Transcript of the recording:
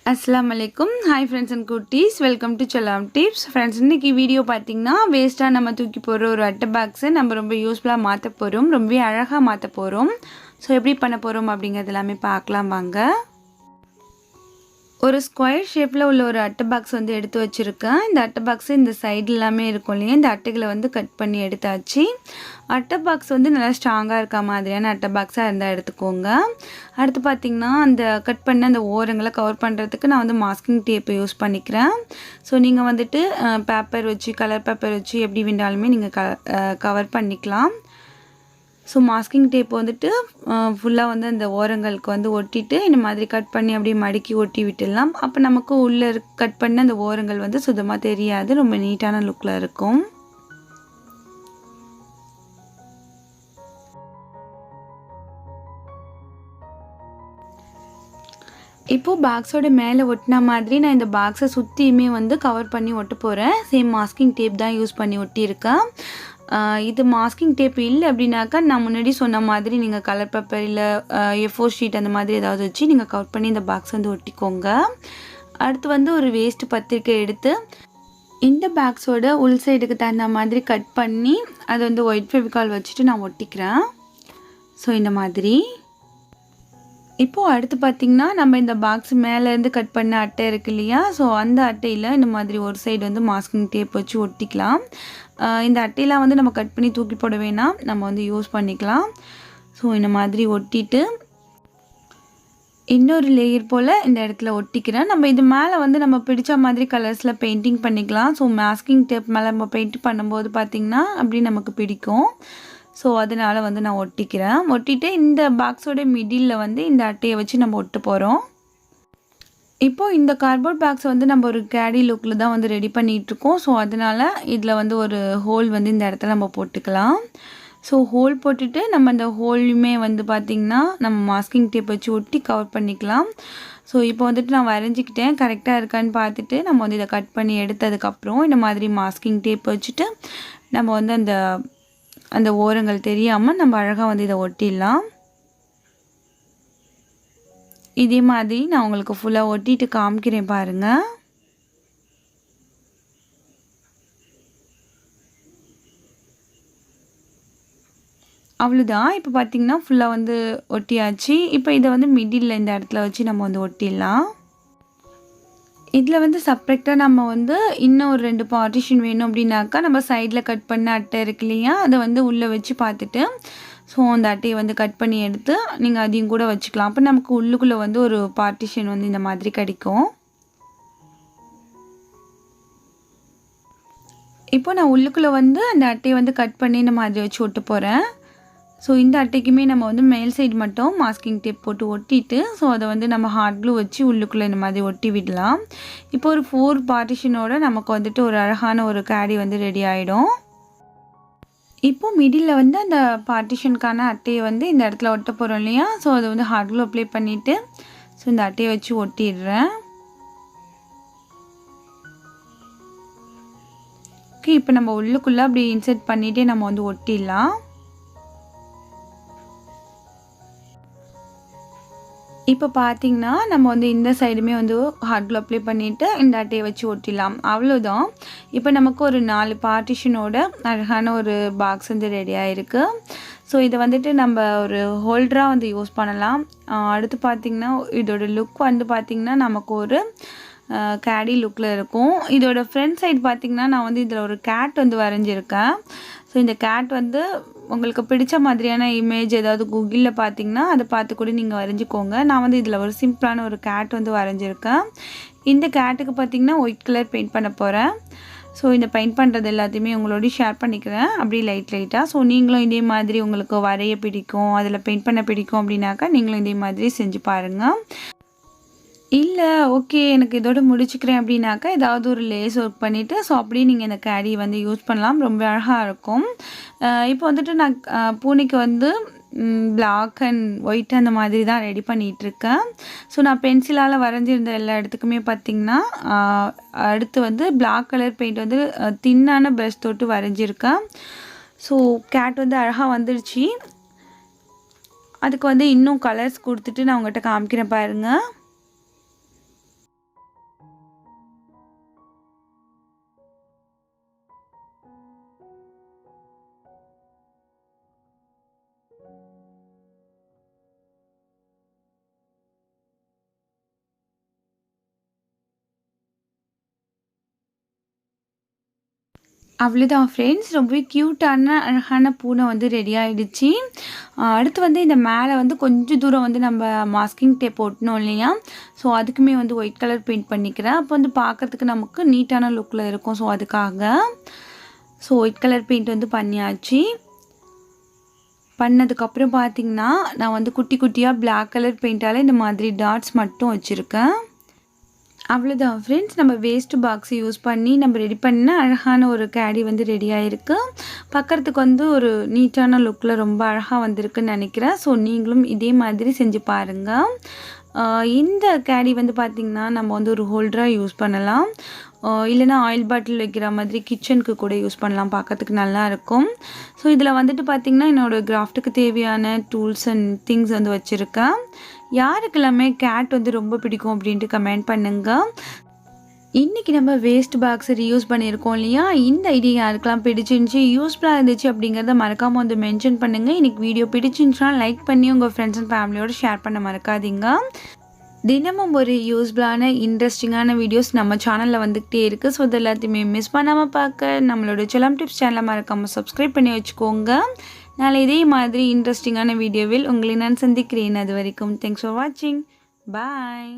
अस्सलाम वालेकुम hi friends and cuties welcome to Chalam tips friends इनकी वीडियो पातीங்கன்னா வேஸ்டா நம்ம தூக்கி போற ஒரு அட்டை பாக்ஸ் நம்ம ரொம்ப யூஸ்ஃபுல்லா மாத்த போறோம் ரொம்ப அழகா மாத்த போறோம் சோ எப்படி பண்ண போறோம் அப்படிங்கறது எல்லாமே பார்க்கலாம் வாங்க ஒரு ஸ்கொயர் ஷேப்ல உள்ள ஒரு அட்டை பாக்ஸ் வந்து எடுத்து வச்சிருக்கேன் இந்த அட்டை பாக்ஸ் இந்த சைடுல எல்லாமே இருக்கும் இல்லையா இந்த அட்டைகளை வந்து கட் பண்ணி எடுத்தாச்சு அட்டை பாக்ஸ் வந்து நல்லா ஸ்ட்ராங்கா இருக்க மாதிரியான அட்டை பாக்ஸா இருந்தா எடுத்துக்கோங்க அடுத்து பாத்தீங்கன்னா அந்த கட் பண்ண அந்த ஓரங்களை கவர் பண்றதுக்கு நான் வந்து மாஸ்கிங் டேப் யூஸ் பண்ணிக்கிறேன் சோ நீங்க வந்துட்டு பேப்பர் வச்சு கலர் பேப்பர் வச்சு எப்படி வேண்டாலுமே நீங்க கவர் பண்ணிக்கலாம் So masking tape வந்துட்டு ஃபுல்லா வந்து அந்த ஓரங்களுக்கு வந்து ஒட்டிட்டு இந்த மாதிரி கட் பண்ணி அப்படியே மடக்கி ஒட்டி விட்டுடலாம் அப்ப நமக்கு உள்ள கட் பண்ண அந்த ஓரங்கள் வந்து சுத்தமா தெரியாது ரொம்ப நீட்டான லுக்ல இருக்கும் இப்போ பாக்ஸோட மேலே ஒட்டின மாதிரி நான் இந்த பாக்ஸை சுத்தியுமே வந்து கவர் பண்ணி ஒட்ட போறேன் சேம் மாஸ்கிங் டேப் தான் யூஸ் பண்ணி ஒட்டி இருக்கேன் இது மாஸ்கிங் டேப் இல்ல அப்படினாக்க நான் முன்னாடி சொன்ன மாதிரி நீங்க கலர் பேப்பர் இல்ல A4 ஷீட் அந்த மாதிரி ஏதாவது வச்சு நீங்க கவர் பண்ணி இந்த பாக்ஸ் வந்து ஒட்டிக்கோங்க அடுத்து வந்து ஒரு வேஸ்ட் பத்திரிக்கை எடுத்து இந்த பாக்ஸோட உள் சைடுக்கு தகுந்த மாதிரி கட் பண்ணி அது வந்து ஒயிட் ஃபெவிகால் வச்சிட்டு நான் ஒட்டிக்கிறேன் சோ இந்த மாதிரி இப்போ அடுத்து பாத்தீங்கன்னா நம்ம இந்த பாக்ஸ் மேல இருந்து கட் பண்ண அட்டை இருக்கு இல்லையா சோ அந்த அட்டையில இந்த மாதிரி ஒரு சைடு வந்து மாஸ்கிங் டேப் வச்சு ஒட்டிக்கலாம் இந்த அட்டையில வந்து நம்ம கட் பண்ணி தூக்கி போட வேணாம் நம்ம வந்து யூஸ் பண்ணிக்கலாம் சோ இந்த மாதிரி ஒட்டிட்டு இன்னொரு லேயர் போல இந்த இடத்துல ஒட்டிக்கிறேன் நம்ம இது மேல வந்து நம்ம பிடிச்ச மாதிரி கலர்ஸ்ல பெயிண்டிங் பண்ணிக்கலாம் சோ மாஸ்கிங் டேப் மேல நம்ம பெயிண்ட் பண்ணும்போது பாத்தீங்கன்னா அப்படி நமக்கு பிடிக்கும் சோ அதனால வந்து நான் ஒட்டிக்கிறேன் ஒட்டிட்டு இந்த பாக்ஸோட மிடில்ல வந்து இந்த அட்டையை வச்சு நம்ம ஒட்ட போறோம் இப்போ இந்த கார்ட்போர்ட் பாக்ஸ் வந்து நம்ம ஒரு கேடி லுக்ல தான் வந்து ரெடி பண்ணிட்டு இருக்கோம் சோ அதனால இதுல வந்து ஒரு ஹோல் வந்து இந்த இடத்துல நம்ம போட்டுக்கலாம் சோ ஹோல் போட்டுட்டு நம்ம அந்த ஹோலுமே வந்து பாத்தீங்கன்னா நம்ம மாஸ்கிங் டேப் வச்சு ஒட்டி கவர் பண்ணிக்கலாம் சோ இப்போ வந்துட்டு நான் வரைஞ்சிட்டேன் கரெக்ட்டா இருக்கான்னு பார்த்துட்டு நம்ம வந்து இத கட் பண்ணி எடுத்ததுக்கு அப்புறம் இந்த மாதிரி மாஸ்கிங் டேப் வச்சிட்டு நம்ம வந்து அந்த ஓரங்கள் தெரியாம நம்ம அழகா வந்து இத ஒட்டிடலாம் இதே மாதிரி நான் உங்களுக்கு ஃபுல்லா ஒட்டிட்டு காமிக்கிறேன் பாருங்க அவ்வளவுதான் இப்போ பாத்தீங்கன்னா ஃபுல்லா வந்து ஒட்டியாச்சு இப்போ இத வந்து மிடில்ல இந்த இடத்துல வச்சு நம்ம வந்து ஒட்டிடலாம் இதுல வந்து செப்பரேட்டா நம்ம வந்து இன்னும் ஒரு ரெண்டு பார்ட்டிஷன் வேணும் அப்படினாக்க நம்ம சைடுல கட் பண்ண அட்டை இருக்கு இல்லையா அத வந்து உள்ள வச்சு பார்த்துட்டு சோ அந்த அட்டையை வந்து கட் பண்ணி எடுத்து நீங்க அதையும் கூட வச்சுக்கலாம் அப்ப நமக்கு உள்ளுக்குள்ள வந்து ஒரு பார்ட்டிஷன் வந்து இந்த மாதிரி கிடைக்கும் இப்போ நான் உள்ளுக்குள்ள வந்து அந்த அட்டையை வந்து கட் பண்ணி இந்த மாதிரி வச்சு ஒட்ட போறேன் சோ இந்த அட்டைக்குமே நம்ம வந்து மேல் சைடு மட்டும் மாஸ்கிங் டேப் போட்டு ஒட்டிட்டு சோ அத வந்து நம்ம ஹாட் க்ளூ வச்சு உள்ளுக்குள்ள இந்த மாதிரி ஒட்டி விடலாம் இப்போ ஒரு 4 பார்ட்டிஷனோட நமக்கு வந்துட்டு ஒரு அழகான ஒரு கேடி வந்து ரெடி ஆயிடும் இப்போ மிடில்ல வந்து அந்த பார்ட்டிஷனுக்கான அட்டையை வந்து இந்த இடத்துல ஒட்ட போறோம் இல்லையா சோ அத வந்து ஹாட் க்ளூ அப்ளை பண்ணிட்டு சோ இந்த அட்டையை வச்சு ஒட்டிடுறேன் ஓகே இப்போ நம்ம உள்ளுக்குள்ள அப்படி இன்சர்ட் பண்ணிட்டே நம்ம வந்து ஒட்டிடலாம் இப்போ பாத்தீங்கன்னா நம்ம வந்து இந்த சைடுமே வந்து ஹாட் க்ளூ அப்ளை பண்ணிட்டு இந்த அட்டையை வச்சு ஒட்டிடலாம் அவ்வளவுதான் இப்போ நமக்கு ஒரு 4 பார்ட்டிஷனோட அழகான ஒரு பாக்ஸ் வந்து ரெடி ஆயிருக்கு சோ இத வந்துட்டு நம்ம ஒரு ஹோல்டரா வந்து யூஸ் பண்ணலாம் அடுத்து பாத்தீங்கன்னா இதோட லுக் வந்து பாத்தீங்கன்னா நமக்கு ஒரு கேடி லுக்ல இருக்கும் இதோட ஃப்ரண்ட் சைடு பாத்தீங்கன்னா நான் வந்து இதுல ஒரு கேட் வந்து வரைஞ்சிருக்கேன் சோ இந்த கேட் வந்து உங்களுக்கு பிடிச்ச மாதிரியான இமேஜ் ஏதாவது கூகுள்ல பாத்தீங்கன்னா அத பார்த்து கூட நீங்க வரைஞ்சிக்கோங்க நான் வந்து இதுல ஒரு சிம்பிளான ஒரு கேட் வந்து வரைஞ்சிருக்கேன் இந்த கேட்டுக்கு பாத்தீங்கன்னா ஒயிட் கலர் பெயிண்ட் பண்ண போறேன் சோ இந்த பெயிண்ட் பண்றது எல்லாத்தையுமே உங்களோட ஷேர் பண்ணிக்கிறேன் அப்படி லைட்டா சோ நீங்களும் இதே மாதிரி உங்களுக்கு வரைய பிடிக்கும் அதுல பெயிண்ட் பண்ண பிடிக்கும் அப்படினாக்க நீங்களும் இதே மாதிரி செஞ்சு பாருங்க இல்ல ஓகே எனக்கு இதோட முடிச்சுக்கிறேன் அப்படினாக்க ஏதாவது ஒரு லேஸ் வர்க் பண்ணிட்டு சோ அப்படியே நீங்க இந்த கேடி வந்து யூஸ் பண்ணலாம் ரொம்ப அழகா இருக்கும் இப்போ வந்துட்டு நான் பூனைக்கு வந்து black and white அந்த மாதிரி தான் ரெடி பண்ணிட்டு இருக்கேன் சோ நான் பென்சிலால வரைஞ்சிருந்த எல்லா இடத்துக்குமே பாத்தீங்கன்னா அடுத்து வந்து black color paint வந்து தின்னான பிரஷ் தொட்டு வரைஞ்சிருக்கேன் சோ கேட் வந்து அழகா வந்துருச்சு அதுக்கு வந்து இன்னும் கலர்ஸ் கொடுத்துட்டு நான் உங்ககிட்ட காமிக்கிறேன் பாருங்க அவ்வளோதான் ஃப்ரெண்ட்ஸ். ரொம்பவே க்யூட்டான அழகான பூனை வந்து ரெடி ஆயிடுச்சு. அடுத்து வந்து இந்த மேலே வந்து கொஞ்சம் தூரம் வந்து நம்ம மாஸ்கிங் டேப் ஒட்டணும் இல்லையா? ஸோ அதுக்குமே வந்து ஒயிட் கலர் பெயிண்ட் பண்ணிக்கிறேன். அப்போ வந்து பார்க்குறதுக்கு நமக்கு நீட்டான லுக்கில் இருக்கும். ஸோ அதுக்காக ஒயிட் கலர் பெயிண்ட் வந்து பண்ணியாச்சு. பண்ணதுக்கப்புறம் பார்த்திங்கன்னா நான் வந்து குட்டி குட்டியாக பிளாக் கலர் பெயிண்டால் இந்த மாதிரி டாட்ஸ் மட்டும் வச்சுருக்கேன். அவ்வளோதான் ஃப்ரெண்ட்ஸ். நம்ம வேஸ்ட் பாக்ஸ் யூஸ் பண்ணி நம்ம ரெடி பண்ண அழகான ஒரு கேடி வந்து ரெடி ஆகிருக்கு. பார்க்குறதுக்கு வந்து ஒரு நீட்டான லுக்கில் ரொம்ப அழகாக வந்திருக்குன்னு நினைக்கிறேன். ஸோ நீங்களும் இதே மாதிரி செஞ்சு பாருங்கள். இந்த கேடி வந்து பார்த்திங்கன்னா நம்ம வந்து ஒரு ஹோல்டராக யூஸ் பண்ணலாம். இல்லைனா ஆயில் பாட்டில் வைக்கிற மாதிரி கிச்சனுக்கு கூட யூஸ் பண்ணலாம். பார்க்கறதுக்கு நல்லாயிருக்கும். ஸோ இதில் வந்துட்டு பார்த்திங்கன்னா என்னோடய கிராஃப்ட்டுக்கு தேவையான டூல்ஸ் அண்ட் திங்ஸ் வந்து வச்சுருக்கேன். யாருக்கெல்லாமே கேட் வந்து ரொம்ப பிடிக்கும் அப்படின்ட்டு கமெண்ட் பண்ணுங்கள். இன்றைக்கி நம்ம வேஸ்ட் பாக்ஸை ரீயூஸ் பண்ணியிருக்கோம் இல்லையா? இந்த ஐடியா யாருக்கெல்லாம் பிடிச்சிருந்துச்சி, யூஸ்ஃபுல்லாக இருந்துச்சு அப்படிங்கிறத மறக்காமல் வந்து மென்ஷன் பண்ணுங்கள். இன்றைக்கி வீடியோ பிடிச்சிருந்துச்சுன்னா லைக் பண்ணி உங்கள் ஃப்ரெண்ட்ஸ் அண்ட் ஃபேமிலியோடு ஷேர் பண்ண மறக்காதீங்க. தினமும் ஒரு யூஸ்ஃபுல்லான இன்ட்ரெஸ்டிங்கான வீடியோஸ் நம்ம சேனலில் வந்துக்கிட்டே இருக்குது. ஸோ இது எல்லாத்தையுமே மிஸ் பண்ணாமல் பார்க்க நம்மளோட செல்லம் டிப்ஸ் சேனலை மறக்காமல் சப்ஸ்கிரைப் பண்ணி வச்சுக்கோங்க. நாளை இதே மாதிரி இன்ட்ரெஸ்டிங்கான வீடியோவில் உங்களை நான் சந்திக்கிறேன். அது வரைக்கும் தேங்க்ஸ் ஃபார் வாட்சிங். பாய்.